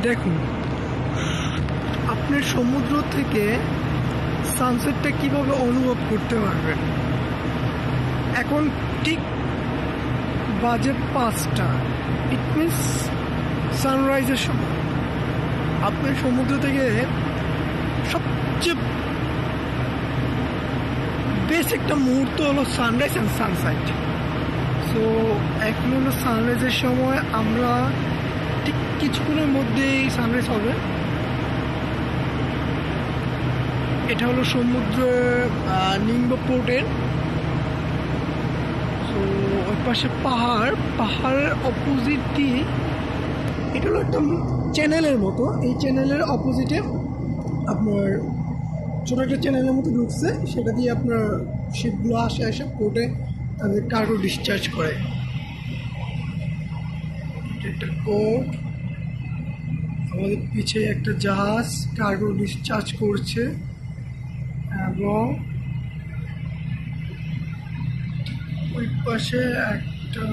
দেখুন, আপনি সমুদ্র থেকে সানসেটটা কিভাবে অনুভব করতে পারবেন। এখন ঠিক বাজে 5টা, ইট মিনস সানরাইজের সময়। আপনি সমুদ্র থেকে সবচেয়ে বেশ একটা মুহূর্ত হলো সানরাইজ অ্যান্ড সানসাইট। সো এখন হলো সানরাইজের সময়, আমরা ঠিক কিছুক্ষণের মধ্যেই সানরাইজ হবে। এটা হলো সমুদ্রের নিম্ব পোর্টের। সো ওই পাশে পাহাড়ের অপোজিটই এটা হলো একটা চ্যানেলের মতো। এই চ্যানেলের অপোজিটে আপনার ছোটো একটা চ্যানেলের মতো ঢুকছে, সেটা দিয়ে আপনার শিপগুলো আসে পোর্টে তাদের কার্গো ডিসচার্জ করে। একটা পোর্ট, আমাদের পিছে একটা জাহাজ কার্গো ডিসচার্জ করছে, এবং ওই পাশে একটা